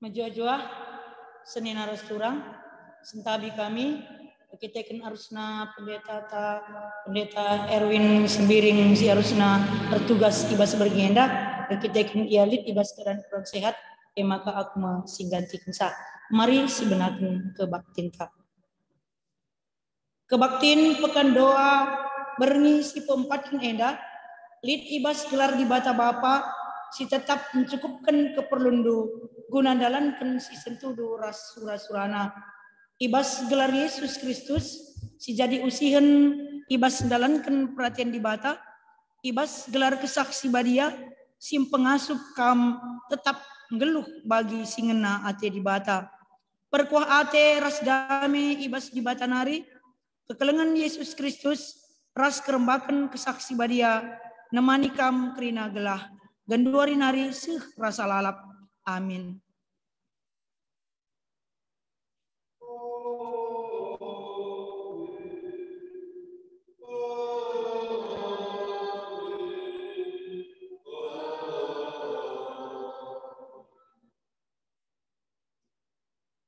Majua-jua Senin aras turang sentabi kami kita arusna pendeta Erwin Sembiring si arusna bertugas ibas bergenda kita ialit ibas keadaan kurang sehat maka aku singganti kensa mari sebenarnya kebaktin pekan doa berni si pempatin enda lid ibas gelar di bata bapa si tetap mencukupkan keperlundu guna dalankan si sentudu ras surana ibas gelar Yesus Kristus si jadi usihen ibas dalankan perhatian di bata ibas gelar kesaksi badia sim pengasup kam tetap ngeluh bagi singena ate di bata perkuah ate ras dame ibas di bata nari kekelengan Yesus Kristus ras kerembakan kesaksi badia nemani kam kerina gelah ganduari nari seh rasa lalap amin.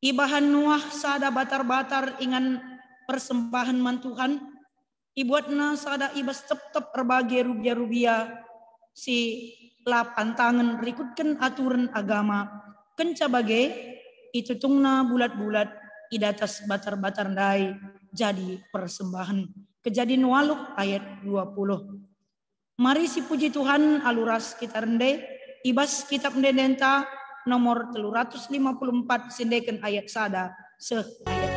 Ibahan Nuah sada batar-batar ingan persembahan mantuhan ibuatna sada ibas tep-tep berbagai rubia-rubia si lapan tangan rikutkan aturan agama kenca bagai itu tungna bulat-bulat idatas batar-batar dai jadi persembahan kejadian waluk ayat 20. Mari si puji Tuhan aluras kita rende ibas kitab dendenta nomor 354 sindekan ayat sada seh ayat.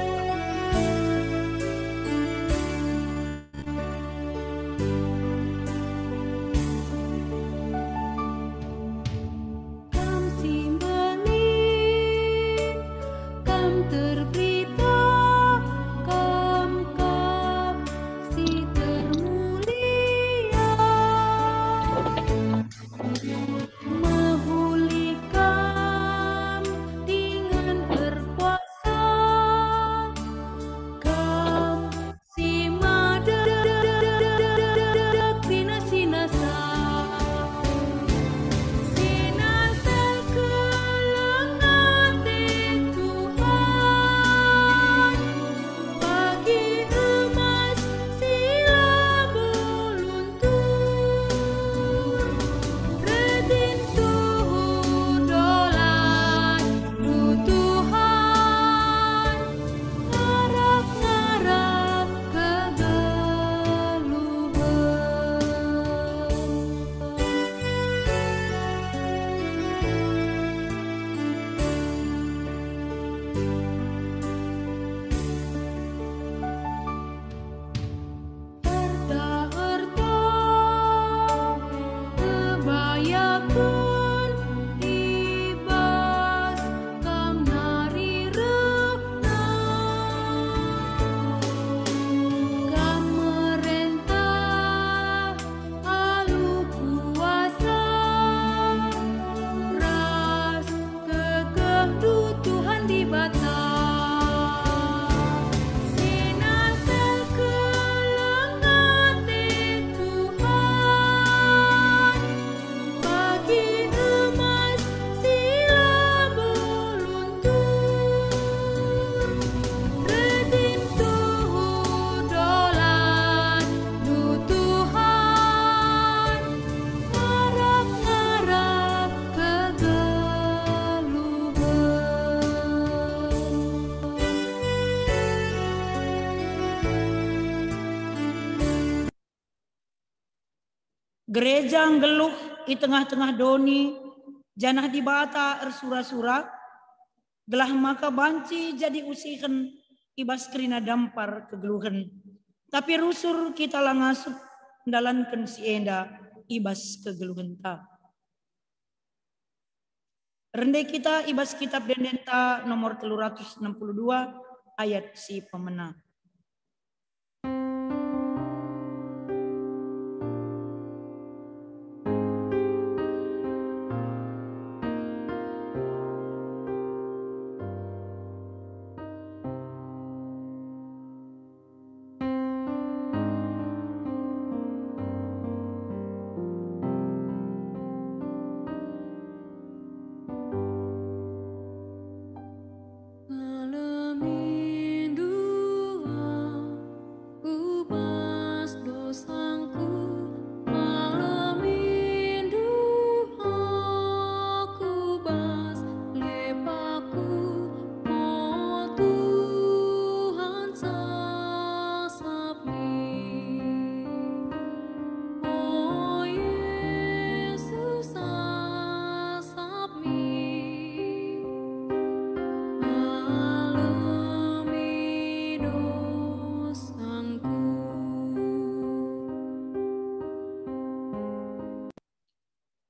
Gereja ngeluh di tengah-tengah doni janah di bata ersura-sura gelah maka banci jadi usihen ibas kerina dampar kegeluhan tapi rusur kita langasup dalankan si enda ibas kegeluhan ta rende kita ibas kitab dendenta nomor 362 ayat si pemenang.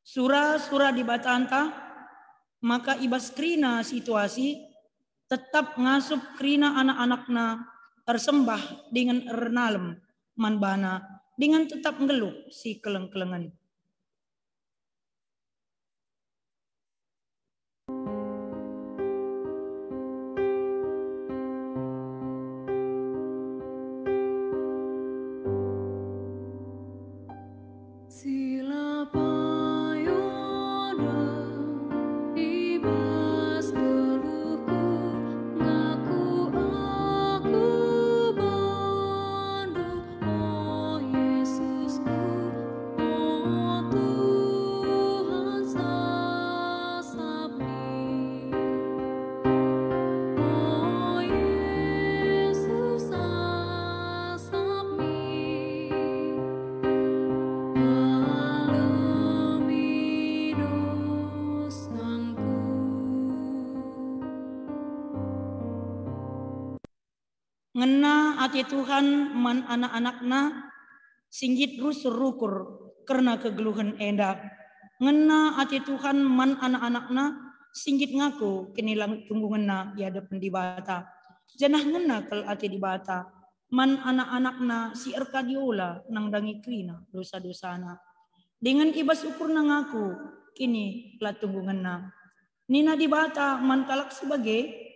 Sura-sura di batanta, maka ibas krina situasi tetap ngasup krina anak-anakna tersembah dengan ernalem manbana dengan tetap ngeluh si keleng-kelengan. Ngena ati Tuhan man anak-anakna singgit rusur rukur karena kegeluhan enda. Ngena ati Tuhan man anak-anakna singgit ngaku kinilang tunggunganna yada pendibata. Janah ngena kel ati dibata man anak-anakna si erkadiola nang dangi krina dosa-dosana. Dengan ibas ukur nang ngaku kini lah tunggunganna. Nina dibata man kalak sebagai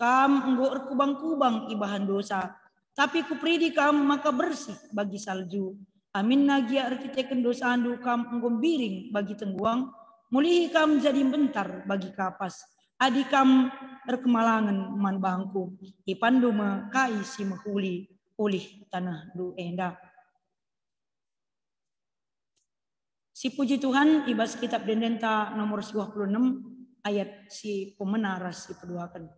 kam enggo erkubang-kubang ibahan dosa, tapi kupridi kam maka bersih bagi salju. Amin nagia arkiteken dosa andu kam enggo biring bagi tengguang, mulihi kam jadi bentar bagi kapas. Adi kam erkemalangan man bangku, ipandu me kai si mehuli ulih tanah du enda. Si puji Tuhan ibas kitab Dendenta nomor 26 ayat si pemenaras si peduakan.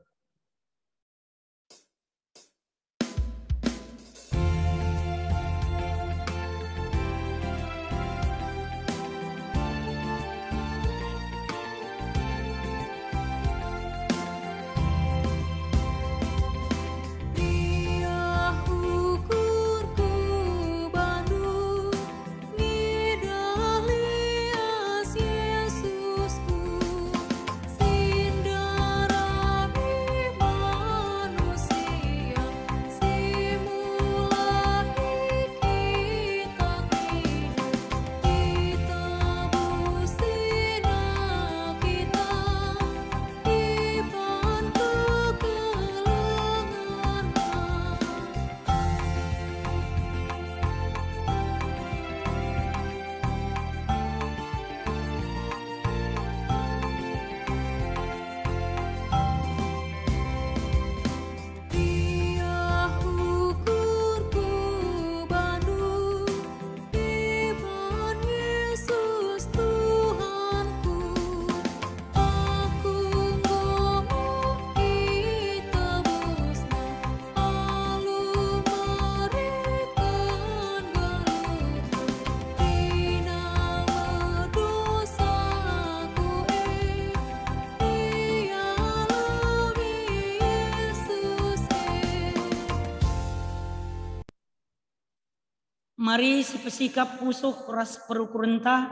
Mari si pesikap pusuh ras perukurenta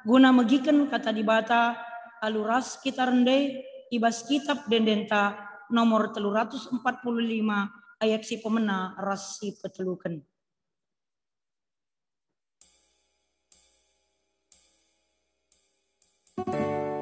guna megiken kata dibata aluras kita rendai ibas kitab Dendenta nomor 345 ayat si pemena ras si petelukan. Tuhan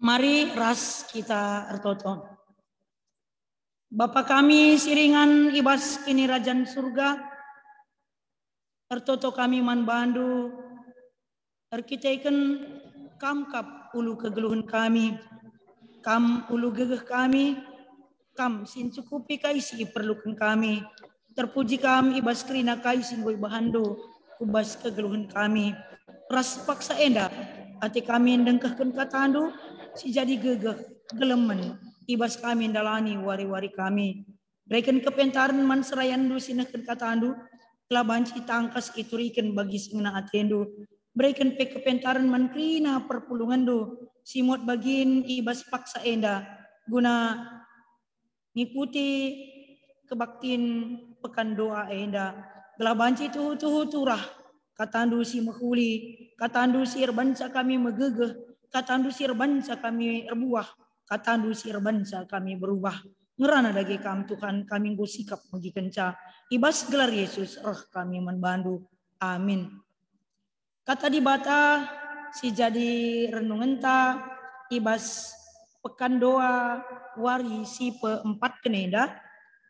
Mari ras kita ertoto. Bapa kami siringan ibas kini rajan surga. Ertoto kami man bandu. Erkiteken kam kap ulu kegeluhan kami. Kam ulu gegeh kami. Kam sin cukupi kaisi perlukan kami. Terpuji kami ibas kerina kaisi boy bahando. Kubas kegeluhan kami. Ras paksa enda. Ati kami dengkahkan katandu. Si jadi gegeh gelemen ibas kami dalani wari-wari kami. Berikan kepentaran man serayandu sinahkan katandu. Kelabanci tangkas iturikan bagi sengena atendu. Berikan pe kepentaran man krina perpulungandu. Simot bagin ibas paksa enda. Guna ngikuti kebaktin pekan doa enda. Gelabanci tuhu turah. Katandu si mekuli. Katandu si erbansa kami megegeh. Katandu sir bansa kami erbuah, katandu sir bansa kami berubah. Ngerana dagi kam Tuhan kami nggo sikap mugi kenca. Ibas gelar Yesus kami manbandu. Amin. Kata di bata si jadi renungan ta ibas pekan doa wari si pe-4 keneda.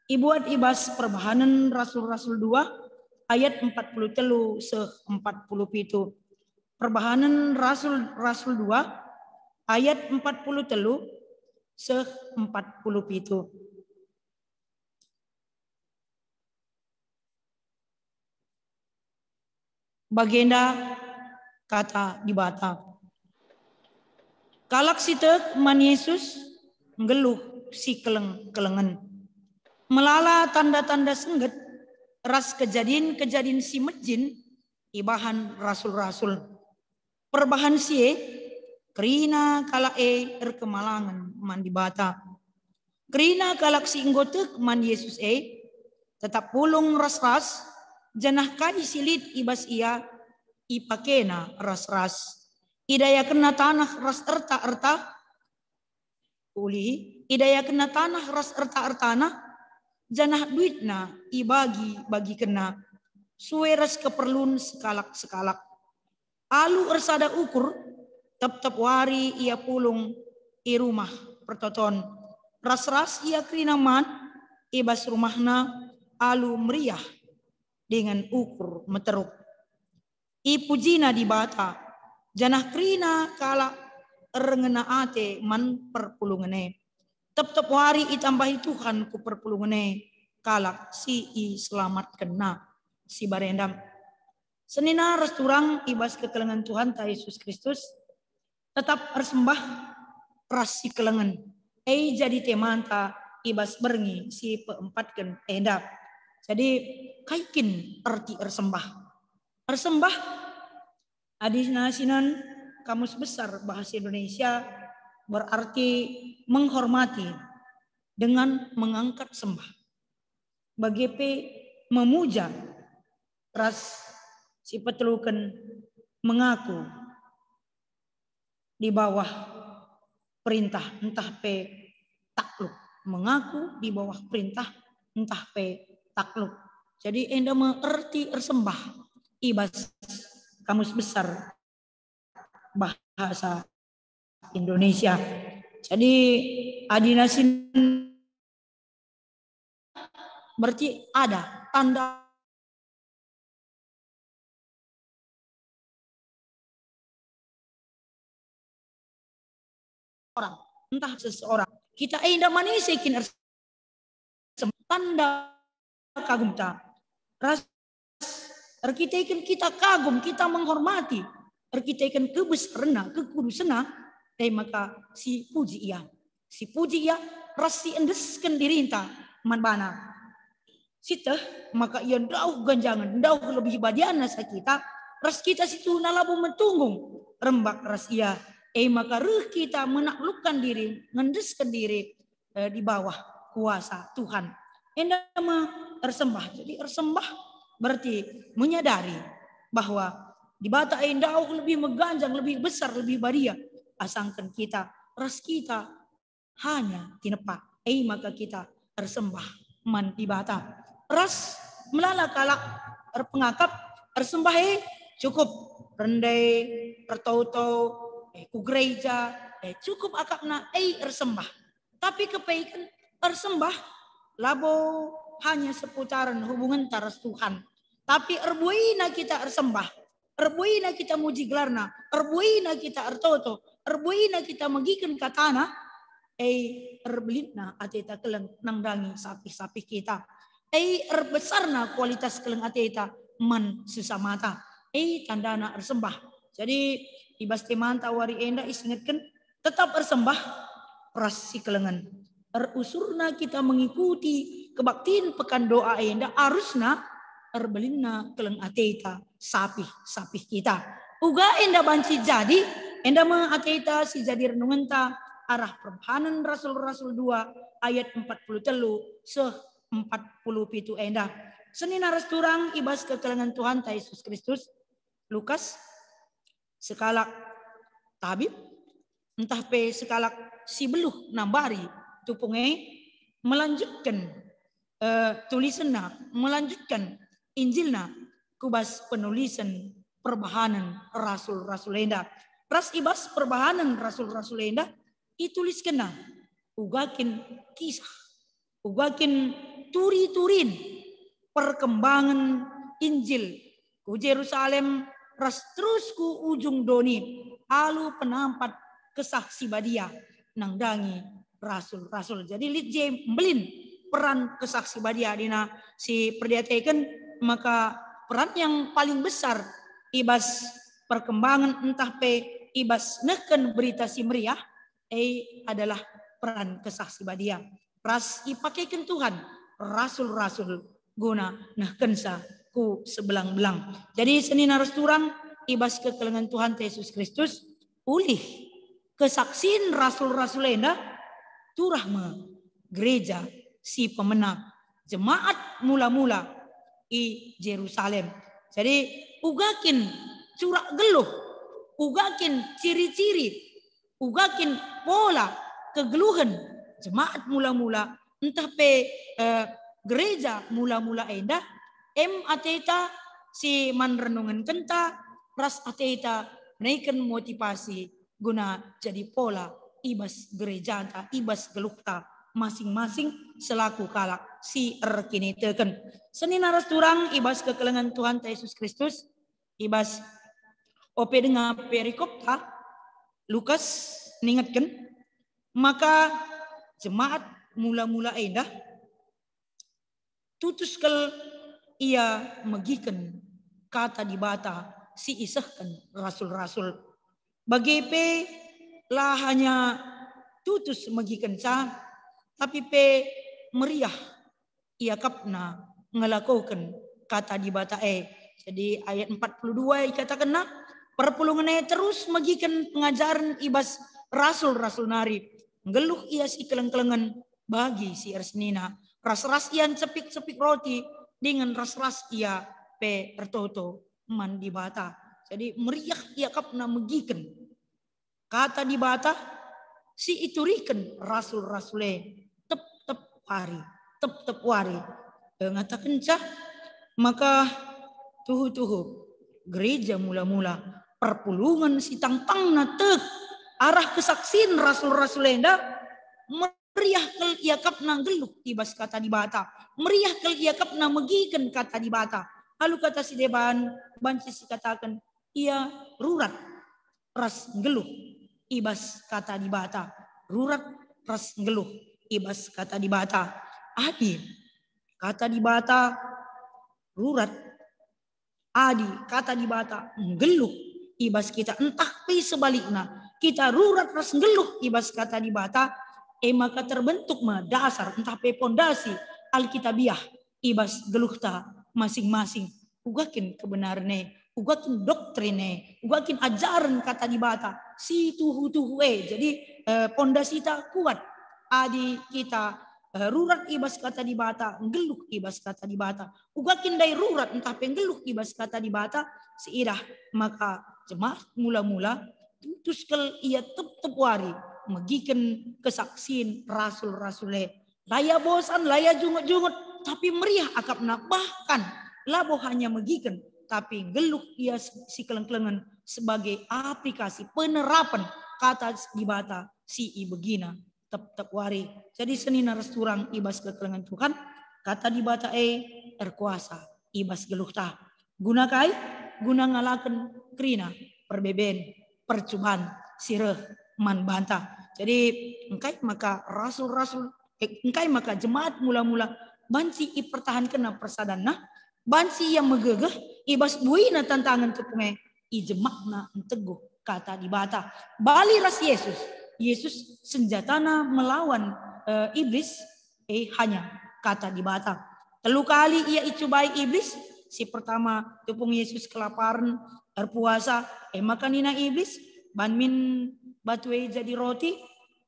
Ibuat ibas perbahanan Rasul-Rasul 2 ayat 43 se-47. Perbahanan Rasul 2 ayat 43 se-47. Bagenda kata di bata. Kalak sitek man Yesus ngeluh si kelengan. Melala tanda-tanda sengget ras kejadian si mejin ibahan rasul-rasul. Perbahan sie kerina kalak erkemalangan man di bata. Kerina kalak si inggotek man Yesus tetap pulung ras-ras janah kai silit ibas ia ipakena ras-ras. Idaya kena tanah ras erta-erta uli idaya kena tanah ras erta-ertana janah duitna ibagi kena suwe ras keperluan sekalak-sekalak. Alu ersada ukur tep wari ia pulung i rumah pertoton. Ras-ras ia krinaman ibas rumahna alu meriah dengan ukur meteruk. I pujina di bata janah krina kala erengena ate man perpulungane. Tep wari itambahi Tuhan ku perpulungane kalak si i selamat kena si barendam. Senina resturang ibas kekelengan Tuhan ta Yesus Kristus tetap bersembah ras si kelengan. Jadi temanta ibas berngi si pe-4 endap. Jadi kaikin arti ersembah. Ersembah adinasinan kamus besar bahasa Indonesia berarti menghormati dengan mengangkat sembah. Bagepe memuja ras si petelukan mengaku di bawah perintah entah pe takluk. Mengaku di bawah perintah entah pe takluk. Jadi enda mengerti ersembah ibas kamus besar bahasa Indonesia. Jadi adinasin berarti ada tanda orang, entah seseorang. Kita indah manisekin tanda kagum ta. Ras kita ikan kita kagum, kita menghormati. Kita ikan kebesarna, kekudusana. Maka si puji ia. Si puji ia ras si endeskan dirinta manbana. Sita maka ia dauh ganjangan, dauh lebih badiana sa kita. Ras kita situ nalabu mentunggung rembak ras ia. Maka kita menaklukkan diri, ngendeskan diri di bawah kuasa Tuhan. Endama ersembah. Jadi ersembah berarti menyadari bahwa di bata endau lebih meganjang, lebih besar, lebih baria. Asangkan kita, ras kita hanya tinepa. Maka kita ersembah man di bata. Ras melala kalak erpengakap ersembah cukup rendai, ertau-tau ku gereja, cukup akapna ersembah. Tapi kepaikan ersembah labo hanya seputaran hubungan taras Tuhan. Tapi erbuina kita ersembah. Erbuina kita muji gelarna. Erbuina kita ertoto. Erbuina kita magikan katana. Erbelitna ateta keleng nangdangi sapi-sapi kita. Erbesarna kualitas keleng ateta man sesamata. Tandana ersembah. Jadi ibas temanta wari enda isingatkan tetap ersembah ras si kelengan. Erusurna kita mengikuti kebaktiin pekan doa enda arusna erbelina keleng ateta sapi kita. Uga enda banci jadi enda ma ateta si jadi renungenta arah perbahanan Rasul-Rasul 2 ayat 43 40 enda. Senin aras turang ibas kekelengan Tuhan Yesus Kristus. Lukas sekalak tabib entah pe sekalak si beluh nambari tupunge melanjutkan tulisanna, melanjutkan Injilna kubas penulisan perbahanan Rasul-Rasul enda. Ras ibas perbahanan Rasul-Rasul enda ituliskan ugakin kisah, ugakin turi-turin perkembangan Injil ku Yerusalem ras terus ku ujung doni alu penampat kesaksi badia nangdangi rasul-rasul. Jadi litje mbelin peran kesaksi badia dina si perdiateken, maka peran yang paling besar ibas perkembangan entah pe ibas neken berita si meriah adalah peran kesaksi badia. Ras ipakaikan Tuhan rasul-rasul guna kensa ku sebelang-belang. Jadi senin harus turang ibas kekelengan Tuhan Yesus Kristus ulih kesaksian rasul-rasul enda turah gereja si pemenang jemaat mula-mula i Yerusalem. Jadi ugakin curak geluh, ugakin ciri-ciri, ugakin pola kegeluhan jemaat mula-mula entah pe gereja mula-mula enda ateta si man renungan kenta ras ateta naikan motivasi guna jadi pola ibas gereja ta ibas gelukta masing-masing selaku kalak si erkini teken. Senin aras turang ibas kekelengan Tuhan Yesus Kristus ibas ope dengan perikopta Lukas ningatkan maka jemaat mula-mula endah tutuskel ia megikan kata dibata si isahkan rasul-rasul bagi pe lah hanya tutus megikan sa tapi pe meriah ia kapna ngelakukan kata dibata jadi ayat 42 dikatakan perpulungan terus megikan pengajaran ibas rasul-rasul nari ngeluh ia si keleng-kelengan bagi si ersnina ras-ras ian cepik-cepik roti dengan ras-ras ia pe ertoto man dibata. Jadi meriah ia kapna megikan kata dibata si iturikan rasul-rasule tep wari ngatakan cah maka tuhu gereja mula-mula perpulungan si tangtang natek arah kesaksian rasul-rasul enda meriah kel ia kapna geluh ibas kata dibata meriah kel ia kapna megikan kata dibata lalu kata si deban banci si katakan ia rurat ras geluh ibas kata dibata rurat ras geluh ibas kata dibata adi kata dibata rurat adi kata dibata geluh ibas kita entah pi sebaliknya kita rurat ras geluh ibas kata dibata maka terbentuk dasar entah pe pondasi alkitabiah ibas geluhta masing-masing ugakin kebenarane ugakin doktrine ugakin ajaran kata dibata si tuhu jadi pondasi tak kuat adi kita rurat ibas kata dibata geluh ibas kata dibata ugakin dai rurat entah pe geluh ibas kata dibata seirah maka jemaat mula-mula tutuskel ia tep wari megikan kesaksian rasul-rasule laya bosan laya jungut-jungut tapi meriah akapna bahkan labo hanya megikan tapi geluh ia si keleng-kelengan sebagai aplikasi penerapan kata di bata si ibegina tep wari. Jadi senina resturang ibas kekelengan Tuhan kata di bata erkuasa ibas geluh ta. Guna kai guna ngalaken krina perbeben percobaan sireh man bantah. Jadi engkai maka rasul-rasul engkai maka jemaat mula-mula banci ipertahankan persadana banci yang megegeh ibas buina tantangan kepunge ijemakna teguh kata di bata. Bali ras Yesus senjatana melawan iblis hanya kata di bata. Telu kali ia icubai iblis. Si pertama tepung Yesus kelaparan berpuasa maka nina iblis banmin batue jadi roti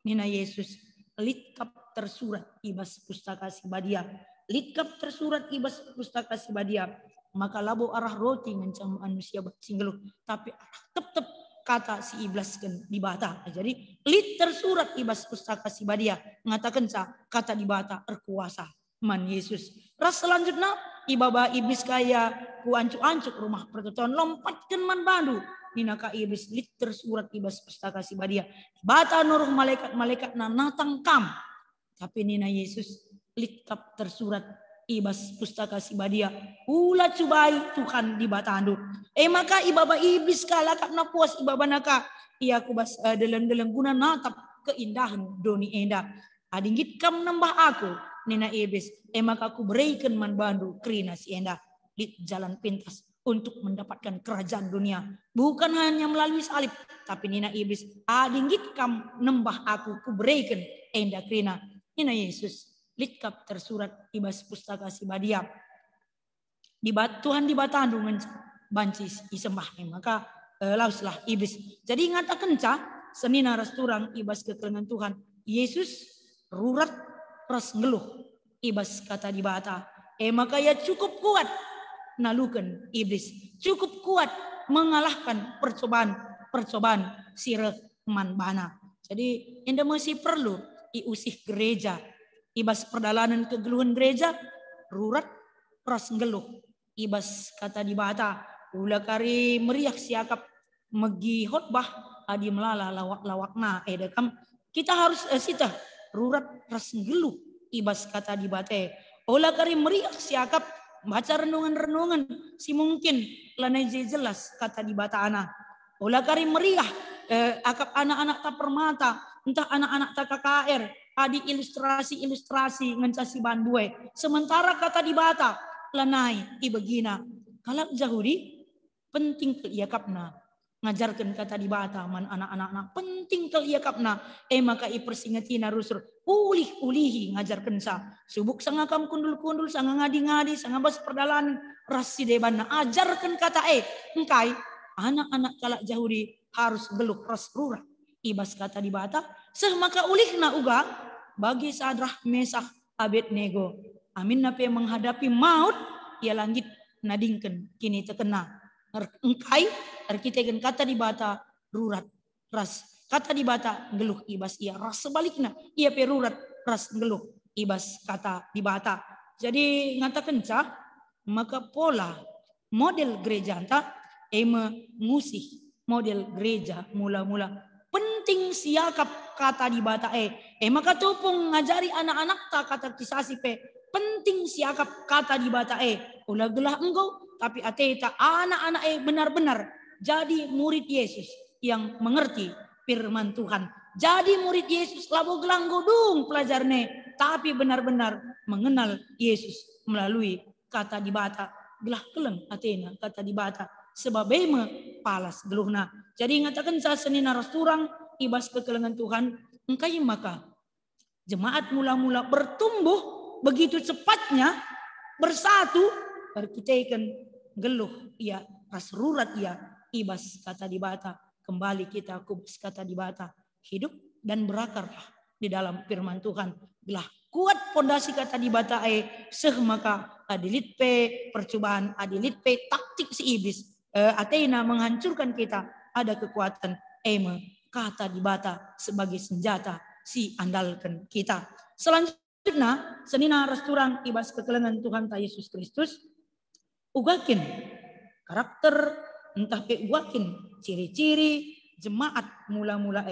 nina Yesus litkap tersurat ibas pustaka sibadia. Litkap tersurat ibas pustaka sibadia. Maka labo arah roti ngancam manusia singgelu tapi arah tep kata si iblis kan di bata. Jadi lit tersurat ibas pustaka sibadia mengatakan kata di bata erkuasa man Yesus. Ras selanjutnya ibaba iblis kaya ku ancuk-ancuk rumah pertotoan lompatkan man bandu ninaka iblis lit tersurat ibas pustaka sibadia. Bata nuruh malaikat na natang kam. Tapi nina Yesus litkap tersurat ibas pustaka sibadia. Ula cubai Tuhan di batandu. Maka ibaba iblis kalakap na puas ibaba naka. Ia kubas dalam guna natap keindahan doni enda. Adinggit kam nambah aku nina iblis. Maka aku berikan man bandu krina si enda. Di jalan pintas untuk mendapatkan kerajaan dunia. Bukan hanya melalui salib. Tapi nina iblis. Adinggit kam nambah aku kuberikan enda krina. Nina Yesus. Litkap tersurat ibas pustaka sibadia. Tuhan di batandu bancis isembah. Maka lauslah iblis. Jadi ngatakan senina resturang ibas kekelengan Tuhan. Yesus rurat ras ngeluh ibas kata di bata. Maka ya cukup kuat nalukan iblis. Cukup kuat mengalahkan percobaan sireh man bana. Jadi enda masih perlu iusih gereja. Ibas perdalanan kegeluhan gereja rurat ras ngeluh ibas kata di bata. Ula kari meriak siakap megi khotbah adi melala lawak-lawakna edekam kita harus sita rurat ras ngeluh ibas kata di bate. Ula kari meriak siakap baca renungan-renungan si mungkin lanai jelas kata di bata ana. Ula kari meriah akap anak-anak tak permata entah anak-anak tak KKR adi ilustrasi ngencasi bandue. Sementara kata di bata lanai ibegina. Kalau Yahudi penting keliakapna. Ngajarkan kata di bata man anak-anak penting keliakapna. Maka ipersingatina rusur. Ulihi ngajarkan sa. Subuk sangakam kundul-kundul sanga ngadi-ngadi sanga bas perdalanan rasi debana. Ajarkan kata engkai anak-anak kalak Yahudi harus geluk ras rurat. Ibas kata di bata. Maka ulihna uga bagi Sadrah Mesah Abednego. Amin nape menghadapi maut ia langit nadingken kini terkena. Engkai arkiteken kata di bata rurat ras. Kata di bata geluh ibas ia ras sebaliknya ia perurat ras geluh ibas kata di bata. Jadi ngatakan maka pola model gereja anta ngusih model gereja mula-mula penting siakap kata di bata maka tupung ngajari anak-anak tak kata kisasi penting siakap kata di bata ulah gelah engkau tapi ateta anak-anak benar-benar jadi murid Yesus yang mengerti firman Tuhan. Jadi murid Yesus labo gelang godung pelajarne tapi benar-benar mengenal Yesus melalui kata di bata. Gelah keleng atena kata di bata sebab palas geluhna. Jadi ngatakan sa senina rasturang ibas kekelengan Tuhan engkai maka jemaat mula-mula bertumbuh begitu cepatnya bersatu berkitaikan geluh ia ras rurat ia ibas kata di bata. Kembali kita kubus kata di bata hidup dan berakarlah di dalam firman Tuhan. Belah kuat pondasi kata di bata maka adilit percobaan adilit taktik si iblis Athena menghancurkan kita ada kekuatan kata di bata sebagai senjata si andalkan kita. Selanjutnya senina resturang ibas kekelengan Tuhan ta Yesus Kristus ugakin karakter entah ugakin ciri-ciri jemaat mula-mula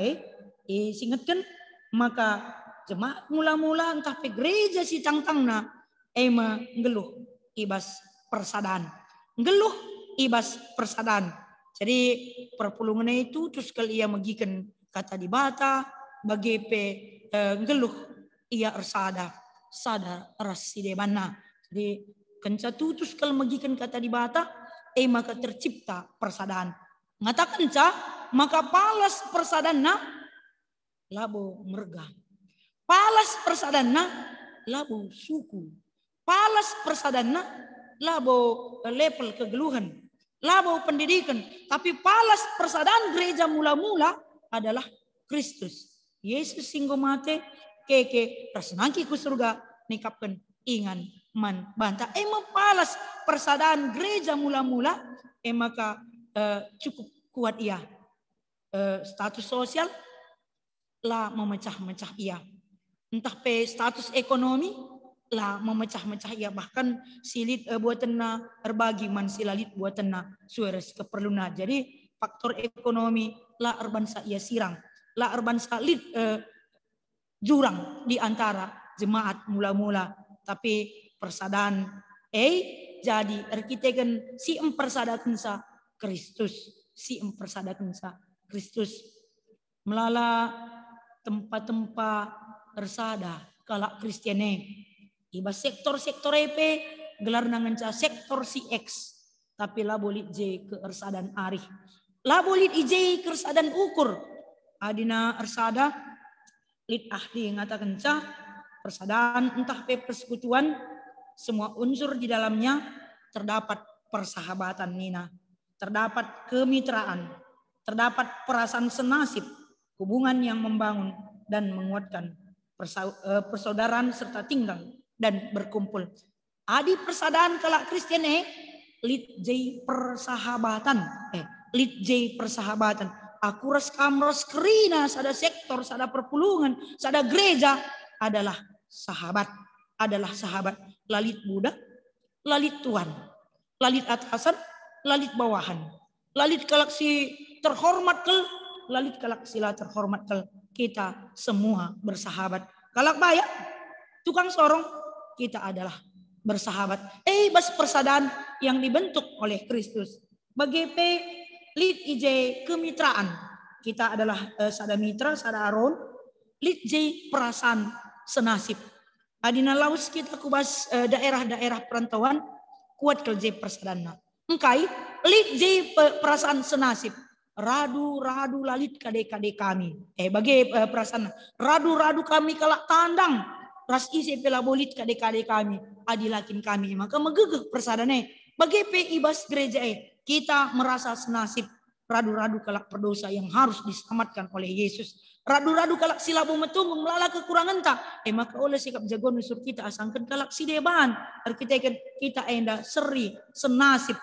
singetkan maka jemaat mula-mula entah pe gereja si tangtangna ngeluh ibas persadaan. Ngeluh ibas persadaan. Jadi perpulungan itu terus kali ia magikan kata di bata bagi pe ngeluh ia ersada ras si debana. Jadi kenca tutus kalau magikan kata di bata maka tercipta persadaan. Ngatakan maka palas persadana labo merga. Palas persadana labo suku. Palas persadana labo level kegeluhan. Labo pendidikan. Tapi palas persadaan gereja mula-mula adalah Kristus. Yesus singgo mate keke prasnaki ku surga nikapkan ingan man banta. Palas persadaan gereja mula-mula maka cukup kuat ia. Status sosial lah memecah-mecah ia. Entah pe status ekonomi lah memecah-mecah ia. Bahkan silit buatena erbagi man silalit buatena suares keperluna. Jadi faktor ekonomi lah erbansa ia sirang. Lah erbansa lit jurang di antara jemaat mula-mula. Tapi persadaan jadi erkitekan si empersadakan sa Kristus. Si empersadakan sa Kristus. Melala tempat-tempat ersada kalak Kristiane. Iba sektor-sektor EP gelar nanganca sektor si X. Tapi lah bolit J ke ersadan arih. Lah bolit IJ ke ersadan ukur. Adina ersada lit ahli ngatakan persadaan entah pe persekutuan semua unsur di dalamnya terdapat persahabatan nina, terdapat kemitraan, terdapat perasaan senasib, hubungan yang membangun dan menguatkan persaudaraan serta tinggal dan berkumpul. Adi persadaan kalak Kristen lit J persahabatan, lit J persahabatan. Aku ras kamros kerina sada sektor, sada perpulungan, sada gereja adalah sahabat. Lalit budak, lalit tuan, lalit atasan, lalit bawahan. Lalit kalak si terhormat kel, lalit kalak sila terhormat kel. Kita semua bersahabat. Kalak bayak, tukang sorong, kita adalah bersahabat. Bas persadaan yang dibentuk oleh Kristus. Bagi lit IJ kemitraan. Kita adalah sada mitra, sada aron. Lit J perasaan senasib. Adina laus kita kubas daerah-daerah perantauan kuat ke J persadana. Engkai lit J perasaan senasib. Radu lalit kade-kade kami. Bagi perasaan radu kami kalak tandang. Ras isi pela bolit kade-kade kami. Adilakin kami. Maka megegeh persadana. Bagi ibas gereja kita merasa senasib. Radu kalak berdosa yang harus diselamatkan oleh Yesus. Radu kalak silabu metunggung melala kekurangan tak. Maka oleh sikap jagon usur kita asangkan kalak sideban. Kita enda seri, senasib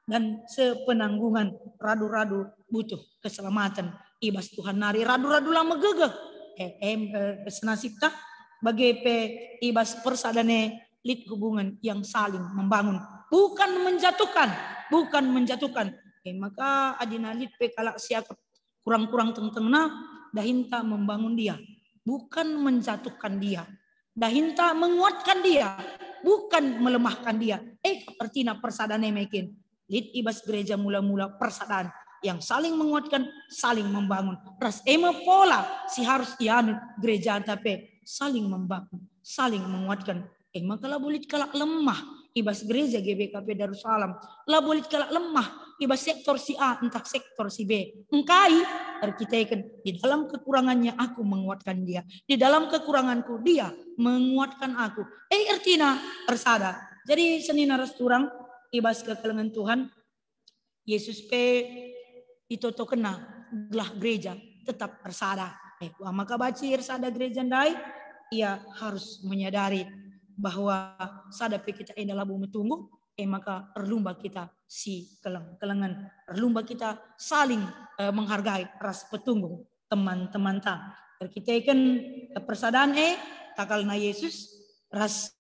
dan sepenanggungan. Radu butuh keselamatan. Ibas Tuhan nari radu lah megegeh. Senasib tak. Bagi ibas persadane lit hubungan yang saling membangun. Bukan menjatuhkan. Maka adina lit pe kalak siakap kurang-kurang tengtengna dahinta membangun dia, bukan menjatuhkan dia. Dahinta menguatkan dia, bukan melemahkan dia. Artinya persadane mekin lit ibas gereja mula-mula persadaan yang saling menguatkan, saling membangun. Ras pola si harus ianut gereja tapi saling membangun, saling menguatkan. Maka lah bolit kalak lemah ibas gereja GBKP Darussalam. Lah bolit kalak lemah ibas sektor si A entah sektor si B. Engkai kita di dalam kekurangannya aku menguatkan dia. Di dalam kekuranganku dia menguatkan aku. Artinya ersada. Jadi senina resturang ibas kekelengan Tuhan. Yesus itu kena gelah gereja tetap ersada. Maka baci ersada gereja ndai ia harus menyadari bahwa sadapi kita adalah bumi tunggu, maka erlumba kita si kelengan, erlumba kita saling menghargai ras petunggu teman-teman ta. Kita kan persadaan takalna Yesus ras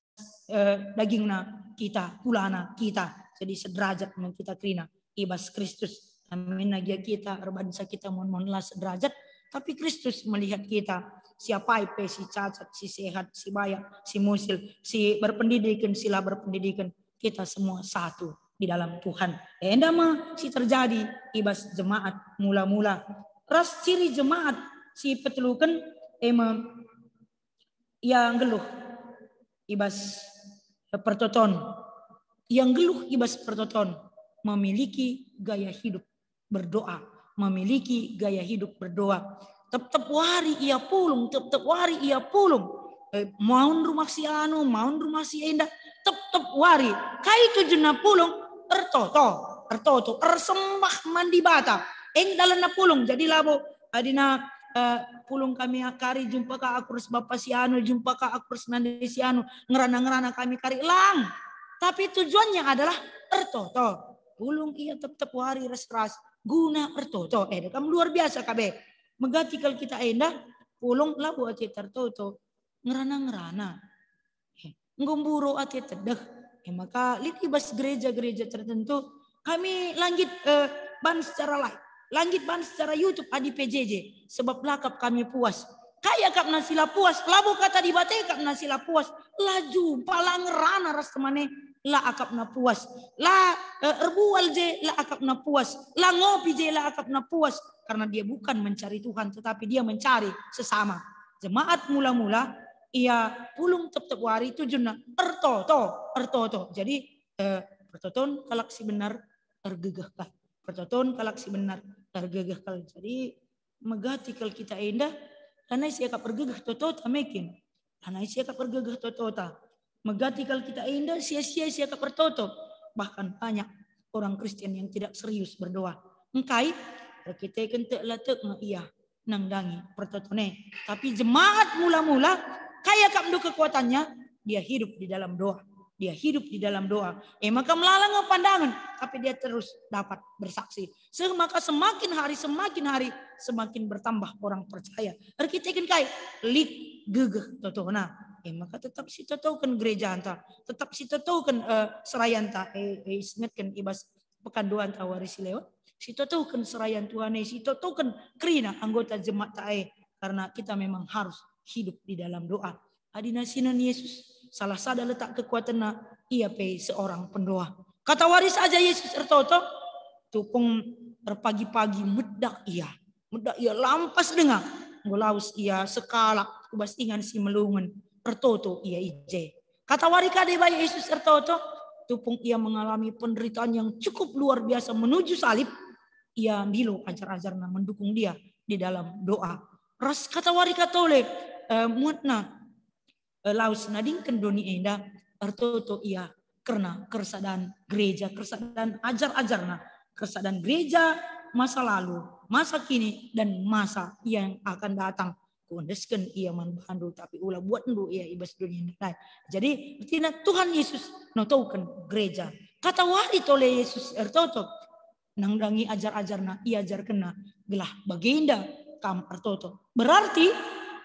dagingna kita, kulana kita, jadi sederajat dengan kita krina ibas Kristus. Amin nagia kita bangsa kita mohon-mohonlah sederajat, tapi Kristus melihat kita siapa IP, si cacat, si sehat, si bayak, si musil, si berpendidikan, sila berpendidikan, kita semua satu di dalam Tuhan. Endah mah si terjadi ibas jemaat mula-mula. Ras ciri jemaat si petelukan yang geluh ibas pertoton, yang geluh ibas pertoton memiliki gaya hidup berdoa, memiliki gaya hidup berdoa. Tetap wari ia pulung, tetap wari ia pulung. Maun rumah si anu, maun rumah si endah, tetap wari. Kai itu jena pulung, ertoto, ersembah mandi bata. Eng dalam na pulung, jadi labo adina pulung kami akari jumpa ka akurs bapak si anu, jumpa ka akurs nandi si anu, ngerana kami kari lang. Tapi tujuannya adalah ertoto. Pulung ia tetap wari ras guna ertoto. Kamu luar biasa kabe. Megati kalau kita endah pulung labu ati tertoto ngerana. Ngomburo ati tedeh. Maka litibas gereja-gereja tertentu kami langit ban secara live. Langit ban secara YouTube adi PJJ. Sebab lakap kami puas. Kaya kap nasila puas. Labu kata di bate kap nasila puas. Laju palang ngerana ras temane. La akap na puas, la erbual je la akap na puas, la ngopi je la akap na puas, karena dia bukan mencari Tuhan tetapi dia mencari sesama. Jemaat mula-mula ia pulung tetap wari tujuannya ertoto. Jadi pertoton kalak si benar ergegahkah, pertoton kalak si benar ergegahkah. Jadi megati kalau kita indah karena isi akap ergegah toto tamekin, karena isi akap ergegah toto ta. Megati kalau kita indah sia-sia siapa bertoto. Bahkan banyak orang Kristen yang tidak serius berdoa. Engkai kita kentek letek iya nangdangi pertotone. Tapi jemaat mula-mula kaya kamdu kekuatannya dia hidup di dalam doa. Dia hidup di dalam doa. Maka melalang pandangan tapi dia terus dapat bersaksi. Maka semakin hari semakin bertambah orang percaya. Kita kai lik gegeh totona. Maka tetap si totaukan gereja anta, tetap si totaukan serayan ta isngetkan ibas pekan doan ta warisi lewat, si totaukan serayan Tuhan, si totaukan kerina anggota jemaat ta karena kita memang harus hidup di dalam doa. Adina sinan Yesus salah sada letak kekuatan ia pe seorang pendoa. Kata waris aja Yesus ertoto tupung berpagi-pagi medak ia lampas dengar ngolaus ia sekalak kubas ingan si melungun ertoto ia ije. Kata warika de bayi Yesus ertoto tupung ia mengalami penderitaan yang cukup luar biasa menuju salib, ia bilo ajar-ajarna mendukung dia di dalam doa. Ras kata warika tole muatna laus nadingken doni enda ertoto ia karena kersadaan gereja, kersadaan ajar-ajarna, kersadaan gereja masa lalu, masa kini dan masa yang akan datang. Kondeskan ia manbandu tapi ulah buat ndu ia ibas dunia lain. Jadi tina Tuhan Yesus notaukan gereja. Kata wari tole Yesus ertoto nangdangi ajar-ajarna ia ajar kena gelah baginda kam ertoto. Berarti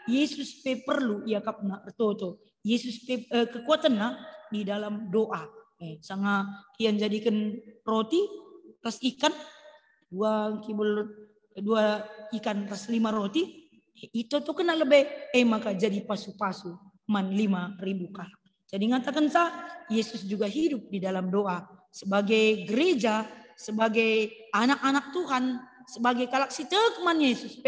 Yesus pe perlu ia kapna ertoto. Yesus pe kekuatanna di dalam doa. Sanga yang jadikan roti ras ikan 2 ikan ras 5 roti. Itu tuh kena lebih maka jadi pasu-pasu man 5.000 kali. Jadi ngatakan Yesus juga hidup di dalam doa sebagai gereja, sebagai anak-anak Tuhan, sebagai kalaksi tekman Yesus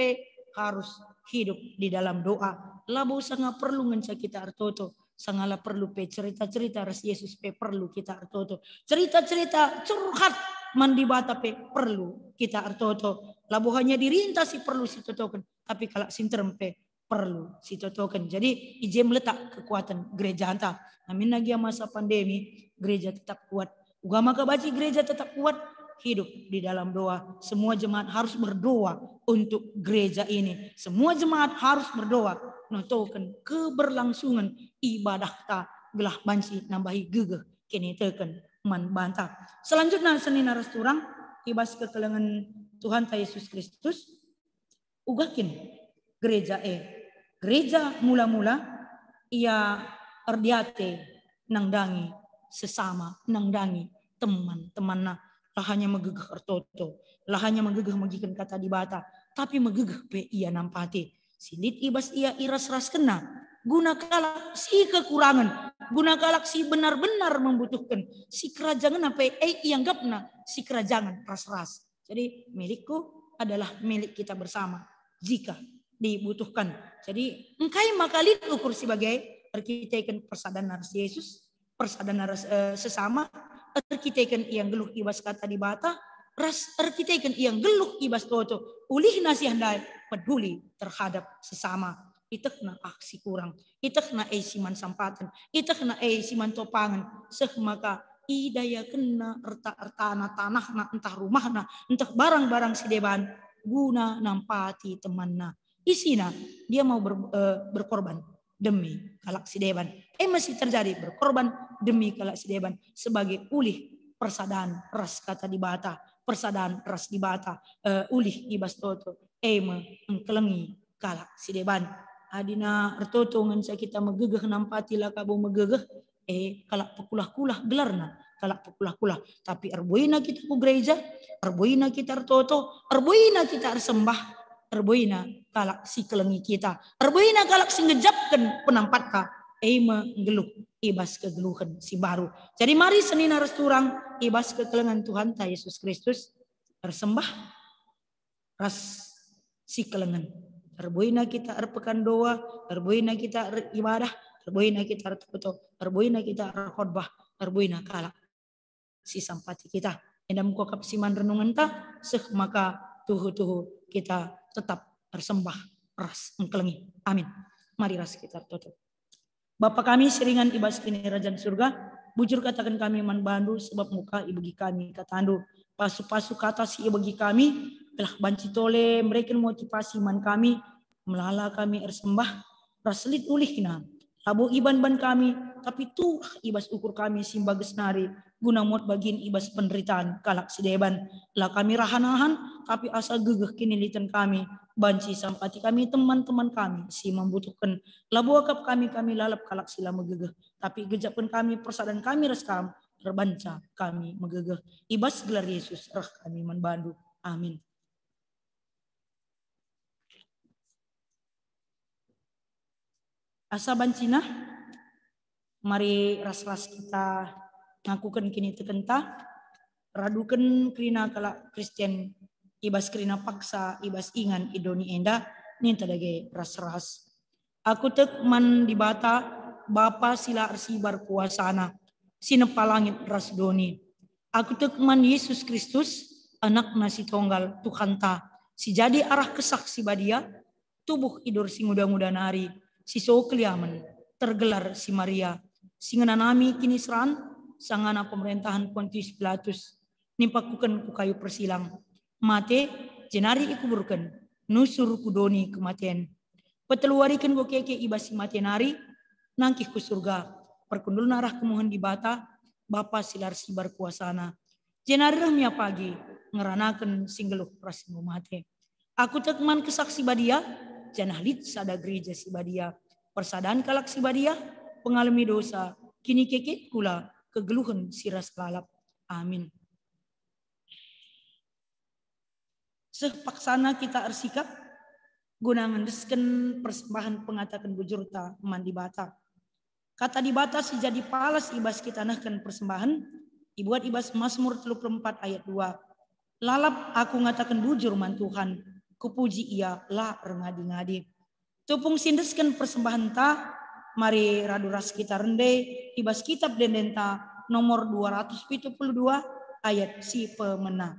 harus hidup di dalam doa. Labu sangat perlu ngenca kita artoto, sangatlah perlu cerita-cerita ras Yesus perlu kita artoto. Cerita-cerita curhat mandi bata perlu kita artoto. Labu hanya dirintasi perlu si totokan. Tapi kalau sinterempe perlu si totokan. Jadi ije meletak kekuatan gereja anta. Amin lagi masa pandemi gereja tetap kuat. Ugama kebaci gereja tetap kuat. Hidup di dalam doa. Semua jemaat harus berdoa untuk gereja ini. Semua jemaat harus berdoa. Notokan keberlangsungan ibadah ta gelah bansi nambahi gegeh kini teken man bantah. Selanjutnya senin naras turang ibas kekelengan Tuhan ta Yesus Kristus ugakin gereja gereja mula-mula ia erdiate nangdangi sesama, nangdangi teman-temanna. lah hanya megegeh ertoto, lah hanya megegeh magikan kata di bata, tapi megegeh pe ia nampati. Silit ibas ia iras ras kena, guna kalak si kekurangan, guna kalak si benar-benar membutuhkan, si kerajaan apa yang gapna, si kerajaan ras-ras. Jadi milikku adalah milik kita bersama jika dibutuhkan. Jadi engkai makalit ukur sebagai arkiteken persadanan Yesus, persadanan sesama, arkiteken yang geluh ibas kata di bata, ras arkiteken yang geluh ibas toto, ulih nasi handai peduli terhadap sesama. Itekna aksi kurang, itekna siman sampatan, itekna siman topangan, maka idaya kena erta-ertana tanahna, entah rumahna, entah barang-barang sideban, guna nampati temanna. Isina dia mau berkorban demi kalak sideban. Masih terjadi berkorban demi kalak sideban sebagai ulih persadaan ras kata di bata, persadaan ras di bata, ulih ibas toto, engkelengi kalak sideban. Adina ertoto ngansa kita megegeh nampati lah kabo megegeh, kalak pekulah-kulah gelarna, kalak pekulah-kulah. Tapi erboina kita ku gereja, erboina kita ertoto, erboina kita ersembah, erboina kalak si kelengi kita, erboina kalak si ngejapkan penampatka, menggeluh ibas kegeluhan si baru. Jadi mari senina resturang ibas kekelengan Tuhan ta Yesus Kristus, ersembah ras si kelengan. Erboina kita erpekan doa, erboina kita ibadah, erboina kita ertoto, erboina kita erkhotbah, erboina kalak si sampati kita. Endam kokap siman renungan ta, maka tuhu kita tetap bersembah ras engkelengi. Amin. Mari ras kita tutup. Bapa kami seringan ibas kini Rajaan surga, bujur katakan kami man bandu sebab muka ibagi kami katandu. Pasu-pasu kata si ibagi kami telah banci tole mereka motivasi man kami melala kami ersembah raslit ulihna. Labu iban ban kami tapi tuh ibas ukur kami simba gesnari guna mot bagian ibas penderitaan kalak sideban. Lah kami rahanahan tapi asal gegeh kinilitan kami banci sampati kami teman-teman kami si membutuhkan. Labu akap kami lalap kalak sila megegeh tapi gejapkan kami persadaan kami reskam terbanca kami megegeh. Ibas gelar Yesus rah kami membantu. Amin. Asa bancina, mari ras-ras kita ngakukan kini tekenta, radukan krina kala Kristen, ibas krina paksa, ibas ingan idoni enda, ninta dage ras-ras. Aku tek man di bata, Bapa sila arsibar kuasana, sinepalangit ras doni. Aku tek man Yesus Kristus, anak nasi tonggal Tuhan ta, si jadi arah kesaksi badia, tubuh idur si muda-muda nari, si sokliaman tergelar si Maria, singananami kini seran, sangana pemerintahan Pontius Pilatus, nimpakukan ku kayu persilang, mate jenari ikuburkan, nusur kudoni kematian, peteluarikan go keke ibas si matenari, nangkih ku surga, perkundul narah kemohon di bata, Bapa silar sibar kuasana, jenari rahmia pagi, ngeranakan singgeluh prasmu mate. Aku tekman kesaksi badia, janah lit sada gereja si badia, persadaan kalak si badia, pengalami dosa, kini keke kula kegeluhan siras lalap. Amin. Sepaksana kita ersikap, guna ngendesken persembahan pengatakan bujurta mandi bata. Kata di bata si jadi palas ibas kita nahkan persembahan, ibuat ibas Mazmur 34 ayat 2. Lalap aku ngatakan bujur man Tuhan, kupuji ia lah rengadi-ngadi. Tupung sindeskan persembahan ta, mari raduras kita rende, ibas kitab dendenta nomor 272 ayat si pemena.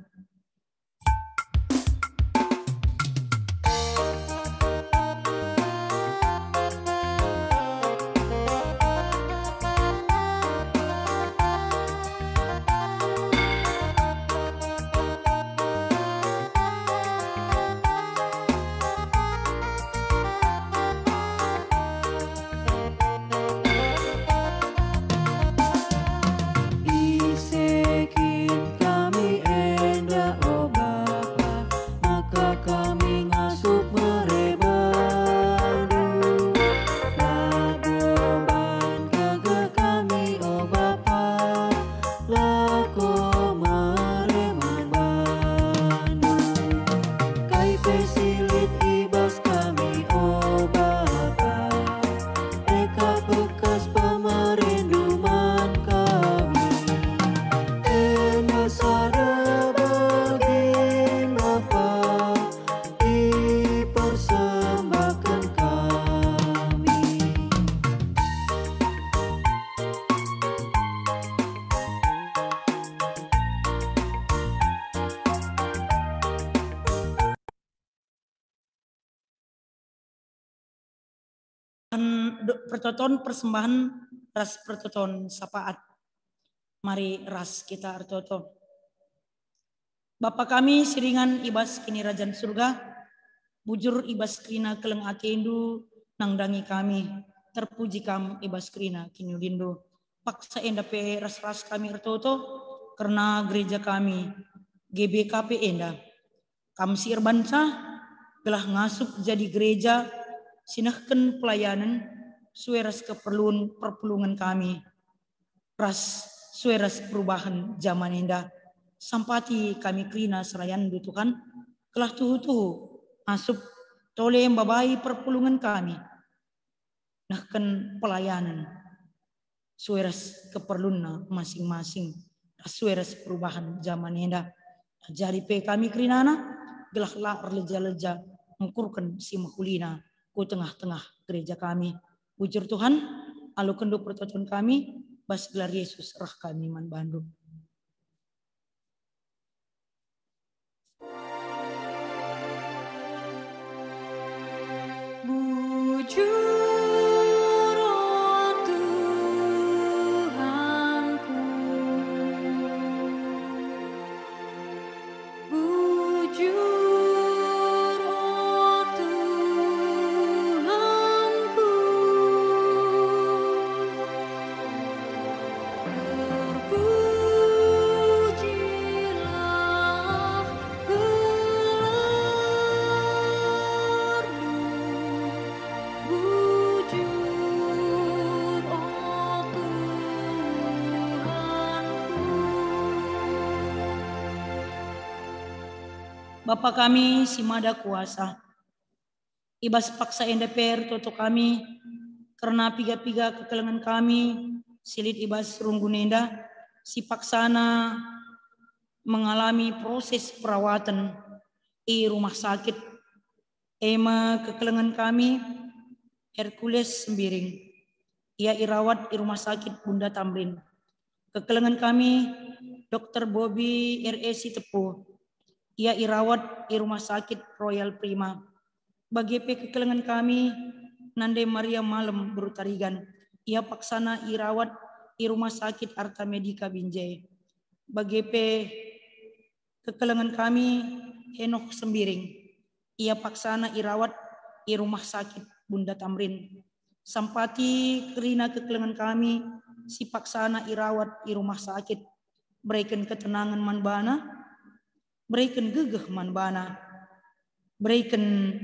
Isekin kami enda pertoton persembahan ras pertoton sapaat. Mari ras kita artoto. Bapa kami siringan ibas kini rajan surga, bujur ibas krina keleng atendu nangdangi kami, terpuji kam ibas krina kini udindo. Paksa enda pe ras-ras kami artoto, karena gereja kami GBKP enda. Kam sir bansa telah ngasup jadi gereja, sinahkan pelayanan sueras keperluan perpulungan kami. Ras sueras perubahan zaman indah. Sampati kami krina serayan du Tuhan. Kelah tuhu-tuhu asup tole membabai perpulungan kami. Nahkan pelayanan sueras keperluan masing-masing. Sueras perubahan zaman indah. Jadi pe kami krinana gelah la leja-leja mengkurkan si makulina ku tengah-tengah gereja kami. Bujur Tuhan, alu kendo pertoton kami, bas gelar Yesus rah kami man Bandung. Bujur Bapa kami si mada kuasa, ibas paksa NDPR toto kami, karena piga-piga kekelengan kami, silit ibas runggunenda, si paksana mengalami proses perawatan di rumah sakit, ema kekelengan kami, Hercules Sembiring, ia irawat di rumah sakit Bunda Tamrin. Kekelengan kami, Dr. Bobby R.E. Tepu, ia irawat di rumah sakit Royal Prima. Bagi kekelengan kami, Nande Maria Malam Berutarigan, ia paksana irawat di rumah sakit Arta Medika Binjai. Bagi kekelengan kami, Henok Sembiring, ia paksana irawat di rumah sakit Bunda Tamrin. Sampati kerina kekelengan kami, si paksana irawat di rumah sakit, berikan ketenangan manbana, berikan gegeh manbana, berikan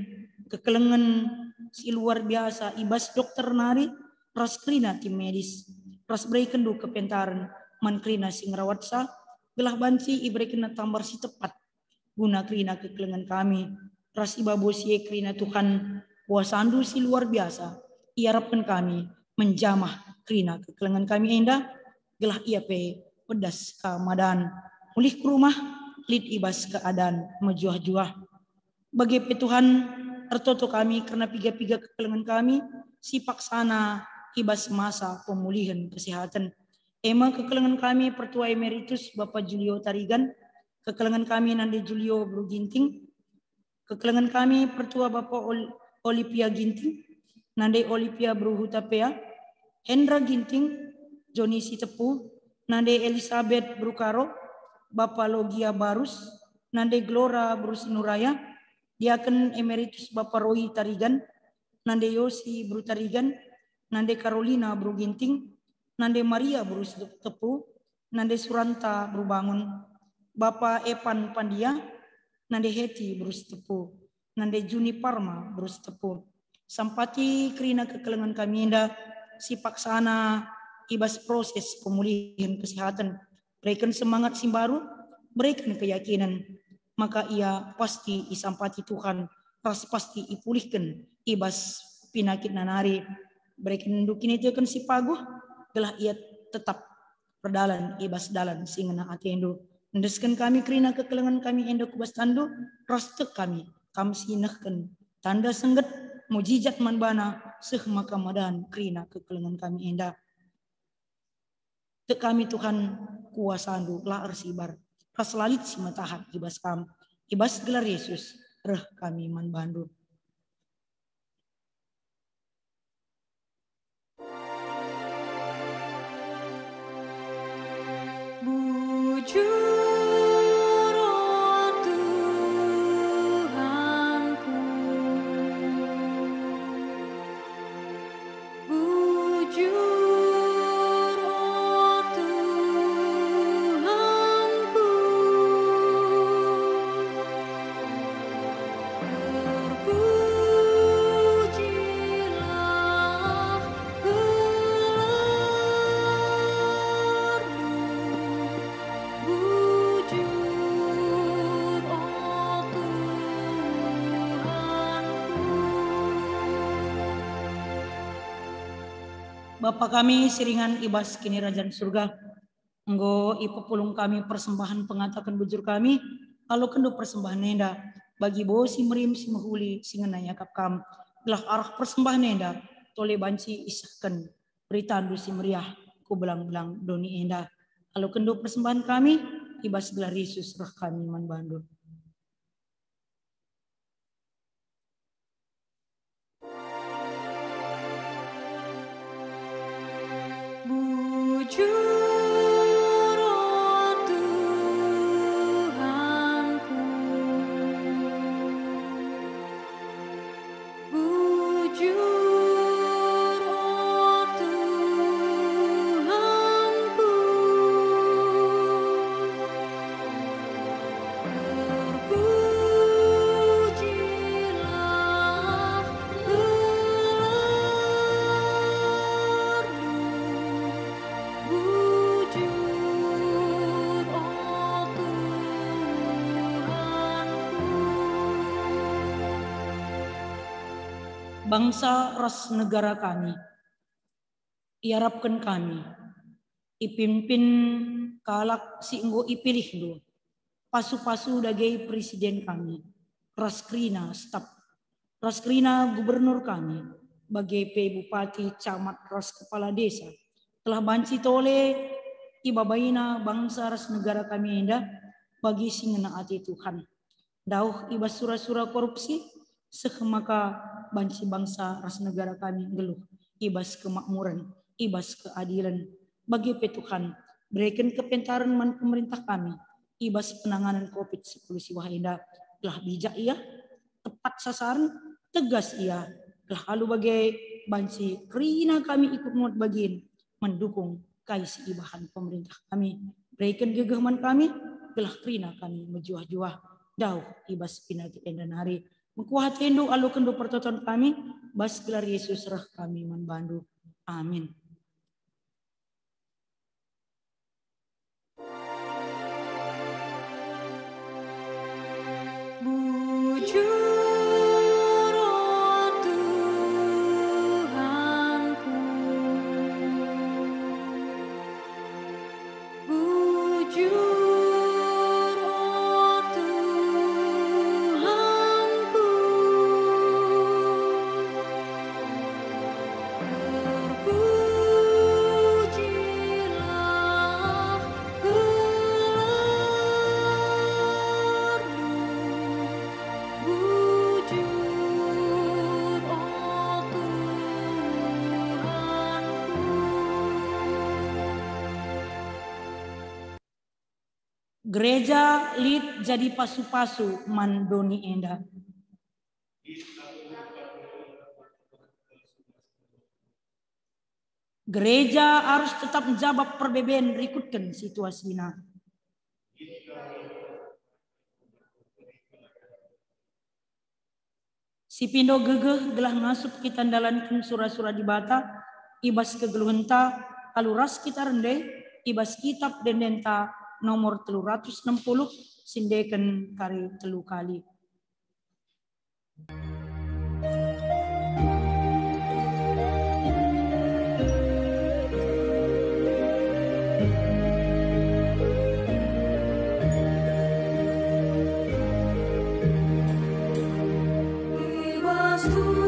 kekelengan si luar biasa ibas dokter nari, ras krina tim medis, ras berikan du kepentaran man krina sing rawat sa, gelah bansi iberikan tambar si tepat guna krina kekelengan kami, ras ibabosie krina Tuhan kuasandu si luar biasa, iarapkan kami menjamah krina kekelengan kami endah, gelah ia pe pedas kamadan, mulih ke rumah lid ibas keadaan mejuah-juah. Bagi Tuhan ertoto kami karena piga-piga kekelengan kami, si paksana ibas masa pemulihan kesehatan. Ema kekelengan kami Pertua Emeritus Bapak Julio Tarigan, kekelengan kami Nande Julio Bro Ginting, kekelengan kami Pertua Bapak Olivia Ginting, Nande Olivia Bro Hutapea, Hendra Ginting, Joni Sitepu, Nande Elizabeth Brukaro, Bapak Logia Barus, Nande Glora Brusinuraya, Diaken Emeritus Bapak Roy Tarigan, Nande Yosi Bru Tarigan, Nande Carolina Bru Ginting, Nande Maria Bru Tepu, Nande Suranta Bru Bangun, Bapak Epan Pandia, Nande Heti Bru Tepu, Nande Juni Parma Bru Tepu. Sampati krina kekelengan kami indah, si paksana ibas proses pemulihan kesehatan, berikan semangat si baru, berikan keyakinan, maka ia pasti isampati Tuhan, pasti ipulihkan ibas pinakit nanari, berikan dukin itu kan si paguh, telah ia tetap berdalan ibas dalan singena atendo, mendeskan kami krina kekelengan kami endo kubas tandu, rastek kami sinahkan tanda sengget mujizat manbana seh maka madan krina kekelengan kami endah. Te kami Tuhan kuasandu la arsibar raselalit si matahar ibas kam ibas gelar Yesus reh kami man bandu. Bapa kami siringan ibas kini Rajan surga. Enggo ipepulung kami persembahan pengatakan bujur kami. Kalau kendo persembahan nenda. Bagi bo si merim si mahuli si ngenaya kapkam. Belah arah persembahan nenda. Tole banci isahkan. Beritandu si meriah. Ku belang-belang doni enda. Kalau kendo persembahan kami. Ibas gelar Yesus roh kami manbandu. Bangsa ras negara kami, iarapkan kami, ipimpin kalak si enggo ipilih do, pasu-pasu dagai presiden kami, raskrina staf, raskrina gubernur kami, bagai bupati, camat, ras kepala desa, telah banci tole ibabaina bangsa ras negara kami enda, bagi singena ati Tuhan, dauh ibas sura-sura korupsi, sekemaka banci bangsa ras negara kami geluh ibas kemakmuran, ibas keadilan bagi Tuhan, berikan kepintaran man pemerintah kami, ibas penanganan COVID-19 siwah indah, telah bijak ia, tepat sasaran, tegas ia, telah halu bagai banci kerina kami ikut muat bagian mendukung kaisi ibahan pemerintah kami, berikan gegaman kami, telah kerina kami menjuah-juah, dauh ibas pinati endan hari, mengkuat tendo alu kendo pertoton kami, bas gelar Yesus rah kami manbandu. Amin. Gereja lid jadi pasu-pasu mandoni enda. Gereja harus tetap menjawab perbedaan rikutkan situasinya. Si pindo gegeh gelah ngasup kita dalankan surah-surah di bata, ibas kegeluhenta, kaluras kita rendeh, ibas kitab dendenta, nomor 360 sindeken kari telu kali. Tuhan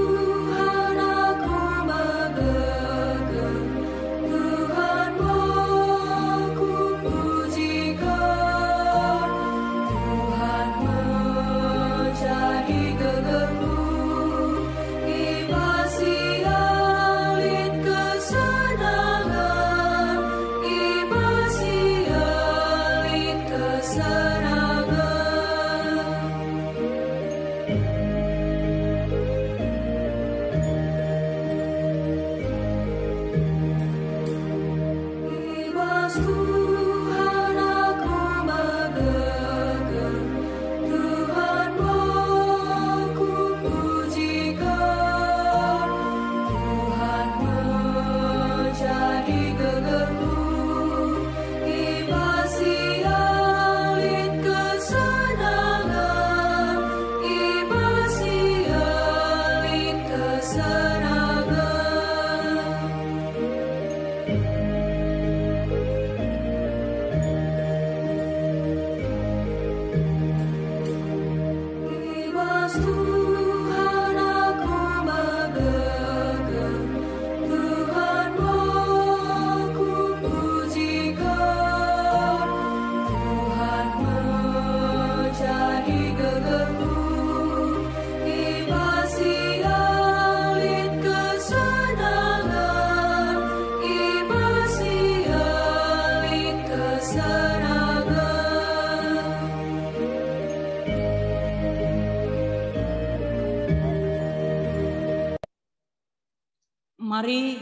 Mari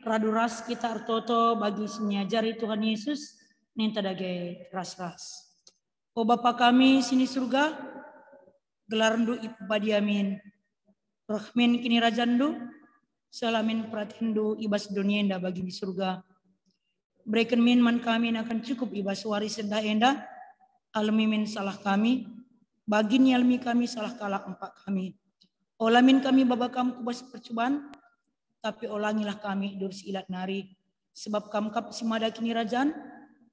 raduras kita artoto bagi senyajari Tuhan Yesus ninta dage ras-ras. O Bapa kami sini surga, gelarndu ipadiamin, rahmin kini rajandu, salamin pratindu ibas dunia enda bagi di surga. Berikan min man kami akan cukup ibas waris enda, almimin salah kami, bagin yalmi kami salah kalah empat kami. Olamin kami baba kamu kubas percobaan, tapi olangilah kami dursi ilat nari, sebab kamkap simada kini rajan,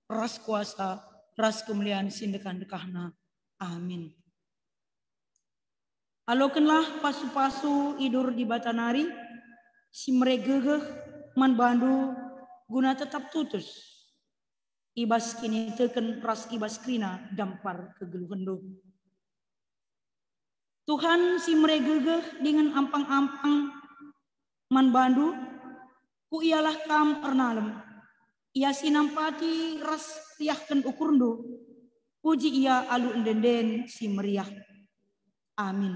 ras kuasa, ras kemuliaan sindekan dekahna. Amin. Alokenlah pasu-pasu idur di batanari, si meregegeh man bandu guna tetap tutus. Ibas kini teken ras ibas krina dampar kegeluhendu. Tuhan si meregegeh dengan ampang-ampang man bandu, ku ialah kam ernalem. Ia sinampati ras riahkan ukurndu, puji ia alu endenden si meriah. Amin.